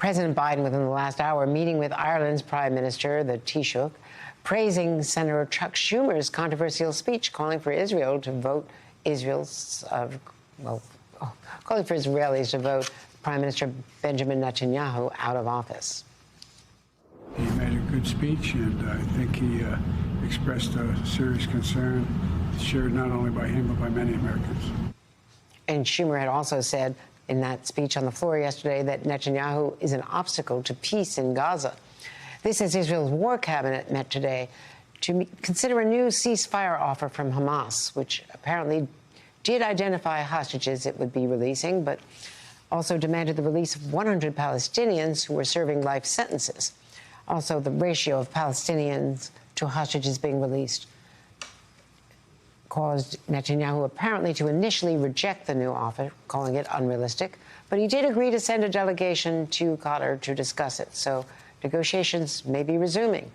President Biden, within the last hour, meeting with Ireland's Prime Minister, the Taoiseach, praising Senator Chuck Schumer's controversial speech calling for Israel to vote calling for Israelis to vote Prime Minister Benjamin Netanyahu out of office. He made a good speech, and I think he expressed a serious concern, shared not only by him but by many Americans. And Schumer had also said in that speech on the floor yesterday that Netanyahu is an obstacle to peace in Gaza. This as Israel's war cabinet met today to consider a new ceasefire offer from Hamas, which apparently did identify hostages it would be releasing, but also demanded the release of 100 Palestinians who were serving life sentences. Also, the ratio of Palestinians to hostages being released caused Netanyahu apparently to initially reject the new offer, calling it unrealistic. But he did agree to send a delegation to Qatar to discuss it. So negotiations may be resuming.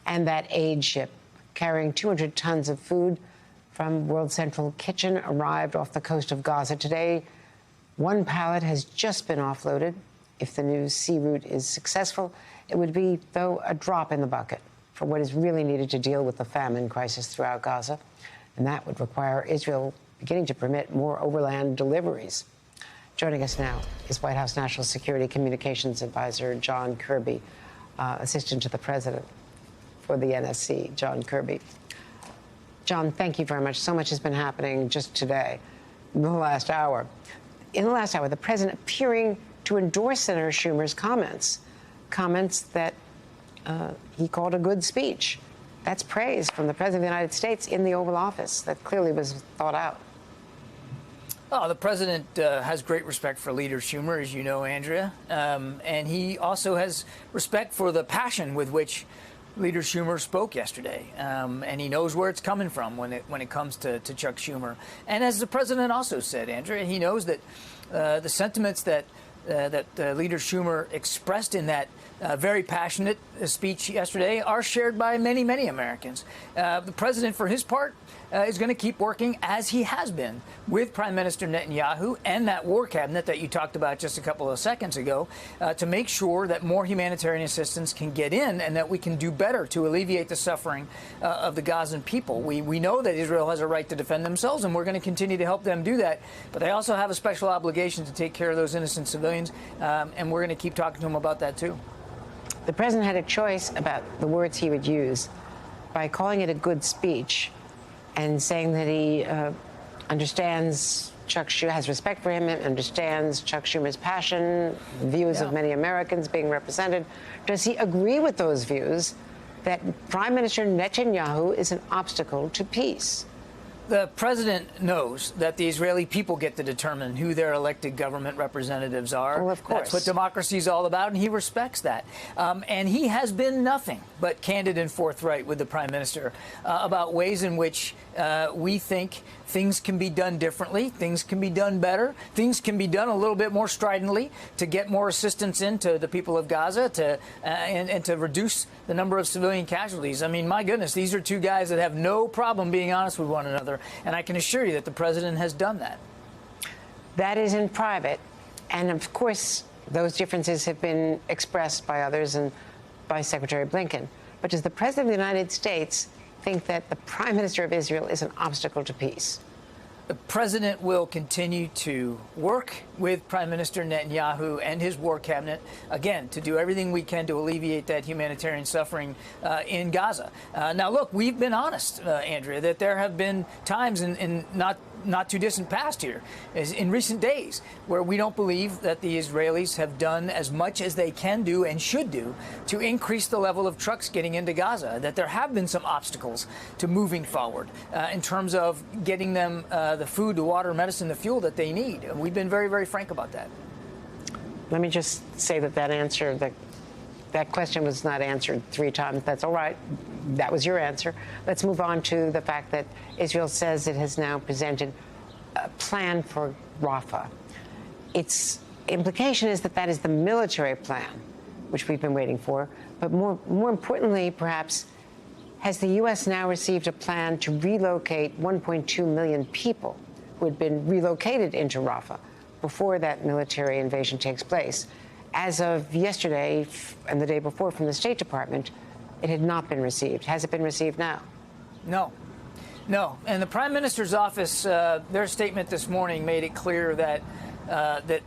And that aid ship carrying 200 tons of food from World Central Kitchen arrived off the coast of Gaza today. One pallet has just been offloaded. If the new sea route is successful, it would be, though, a drop in the bucket for what is really needed to deal with the famine crisis throughout Gaza. And that would require Israel beginning to permit more overland deliveries. Joining us now is White House National Security Communications Advisor John Kirby, Assistant to the President for the NSC, John Kirby. John, thank you very much. So much has been happening just today, in the last hour. In the last hour, the President appearing to endorse Senator Schumer's comments that he called a good speech. That's praise from the President of the United States in the Oval Office. That clearly was thought out. Oh, the president has great respect for Leader Schumer, as you know, Andrea. And he also has respect for the passion with which Leader Schumer spoke yesterday. And he knows where it's coming from when it comes to Chuck Schumer. And as the president also said, Andrea, he knows that the sentiments that Leader Schumer expressed in that very passionate speech yesterday are shared by many, many Americans. The president, for his part, is going to keep working, as he has been, with Prime Minister Netanyahu and that war cabinet that you talked about just a couple of seconds ago, to make sure that more humanitarian assistance can get in and that we can do better to alleviate the suffering of the Gazan people. We know that Israel has a right to defend themselves, and we're going to continue to help them do that. But they also have a special obligation to take care of those innocent civilians, and we're going to keep talking to them about that, too. The president had a choice about the words he would use by calling it a good speech and saying that he understands Chuck Schumer, has respect for him, and understands Chuck Schumer's passion, views of many Americans being represented. Does he agree with those views that Prime Minister Netanyahu is an obstacle to peace? The president knows that the Israeli people get to determine who their elected government representatives are. Well, of course. That's what democracy is all about, and he respects that. And he has been nothing but candid and forthright with the prime minister about ways in which we think things can be done differently, things can be done better, things can be done a little bit more stridently to get more assistance into the people of Gaza and to reduce the number of civilian casualties. I mean, my goodness, these are two guys that have no problem being honest with one another, and I can assure you that the president has done that. That is in private, and of course, those differences have been expressed by others and by Secretary Blinken. But does the President of the United States think that the Prime Minister of Israel is an obstacle to peace? The president will continue to work with Prime Minister Netanyahu and his war cabinet, again, to do everything we can to alleviate that humanitarian suffering in Gaza. Now, look, we've been honest, Andrea, that there have been times in not too distant past here, as in recent days, where we don't believe that the Israelis have done as much as they can do and should do to increase the level of trucks getting into Gaza, that there have been some obstacles to moving forward in terms of getting them the food, the water, medicine, the fuel that they need. And we've been very, very frank about that. Let me just say that question was not answered 3 times. That's all right. That was your answer. Let's move on to the fact that Israel says it has now presented a plan for Rafah. Its implication is that that is the military plan, which we've been waiting for. But more importantly, perhaps, has the U.S. now received a plan to relocate 1.2 million people who had been relocated into Rafah before that military invasion takes place? as of yesterday and the day before from the State Department, it had not been received. Has it been received now? No. No. And the Prime Minister's office, their statement this morning made it clear that that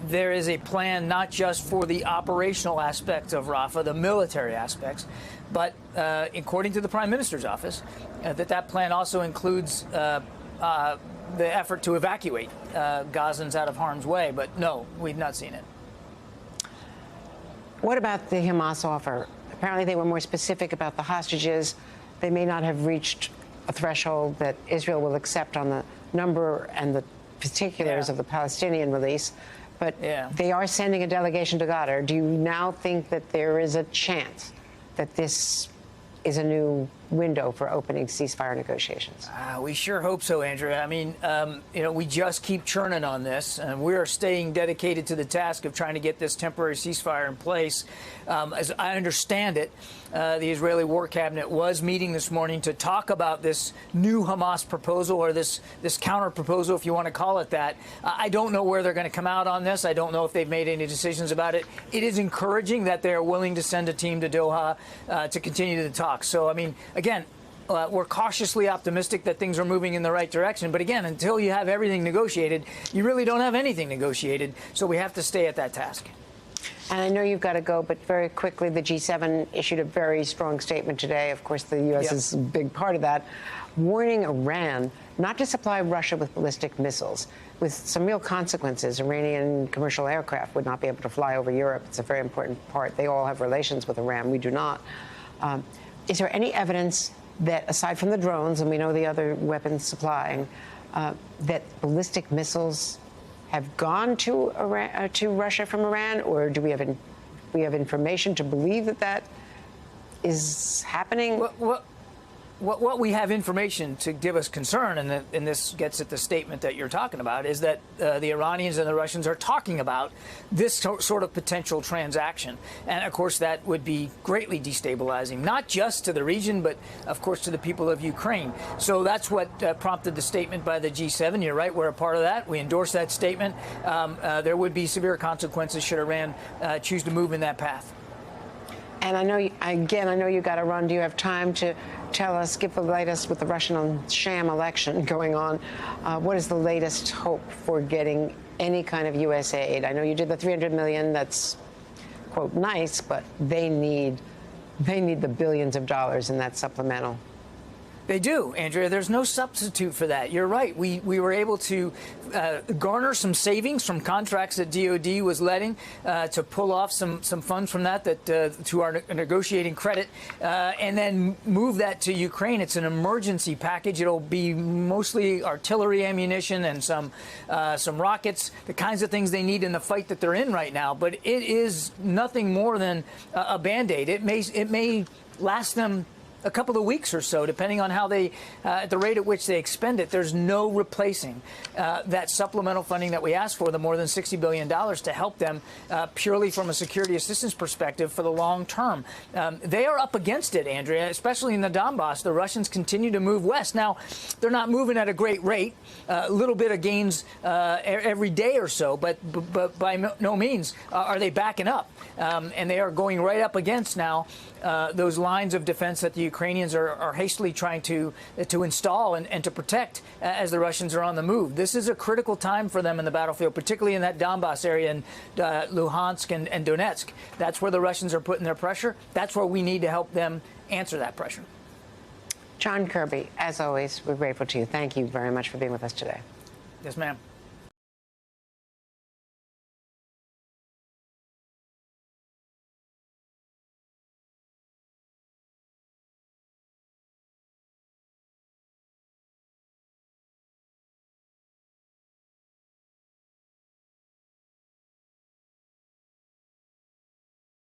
there is a plan not just for the operational aspects of Rafah, the military aspects, but according to the Prime Minister's office, that plan also includes the effort to evacuate Gazans out of harm's way. But no, we've not seen it. What about the Hamas offer? Apparently they were more specific about the hostages. They may not have reached a threshold that Israel will accept on the number and the particulars of the Palestinian release, but they are sending a delegation to Qatar. Do you now think that there is a chance that this is a new window for opening ceasefire negotiations? We sure hope so, Andrea. I mean, we just keep churning on this, and we are staying dedicated to the task of trying to get this temporary ceasefire in place. As I understand it, the Israeli War Cabinet was meeting this morning to talk about this new Hamas proposal, or this counter proposal, if you want to call it that. I don't know where they're going to come out on this. I don't know if they've made any decisions about it. It is encouraging that they are willing to send a team to Doha to continue the talks. So, I mean, again, we're cautiously optimistic that things are moving in the right direction. But again, until you have everything negotiated, you really don't have anything negotiated. So we have to stay at that task. And I know you've got to go, but very quickly, the G7 issued a very strong statement today. Of course, the U.S. is a big part of that, warning Iran not to supply Russia with ballistic missiles, with some real consequences. Iranian commercial aircraft would not be able to fly over Europe. It's a very important part. They all have relations with Iran. We do not. Is there any evidence that, aside from the drones, and we know the other weapons supplying, that ballistic missiles have gone to Iran, to Russia from Iran, or do we have information to believe that is happening? What we have information to give us concern, and this gets at the statement that you're talking about, is that the Iranians and the Russians are talking about this sort of potential transaction. And, of course, that would be greatly destabilizing, not just to the region, but, of course, to the people of Ukraine. So that's what prompted the statement by the G7. You're right, we're a part of that. We endorse that statement. There would be severe consequences should Iran choose to move in that path. And I know, again, I know you got to run. Do you have time to tell us, give the latest with the Russian sham election going on? What is the latest hope for getting any kind of U.S. aid? I know you did the $300 million. That's, quote, nice, but they need the billions of dollars in that supplemental. They do, Andrea. There's no substitute for that. You're right. We were able to garner some savings from contracts that DOD was letting to pull off some funds from that to our negotiating credit, and then move that to Ukraine. It's an emergency package. It'll be mostly artillery ammunition and some rockets, the kinds of things they need in the fight that they're in right now. But it is nothing more than a Band-Aid. It may last them a couple of weeks or so, depending on how they, at the rate at which they expend it. There's no replacing that supplemental funding that we asked for, the more than $60 billion, to help them purely from a security assistance perspective for the long term. They are up against it, Andrea, especially in the Donbass. The Russians continue to move west. Now, they're not moving at a great rate, a little bit of gains every day or so, but by no means are they backing up. And they are going right up against now those lines of defense that the Ukrainians are hastily trying to install and to protect as the Russians are on the move. This is a critical time for them in the battlefield, particularly in that Donbass area in Luhansk and Donetsk. That's where the Russians are putting their pressure. That's where we need to help them answer that pressure. John Kirby, as always, we're grateful to you. Thank you very much for being with us today. Yes, ma'am.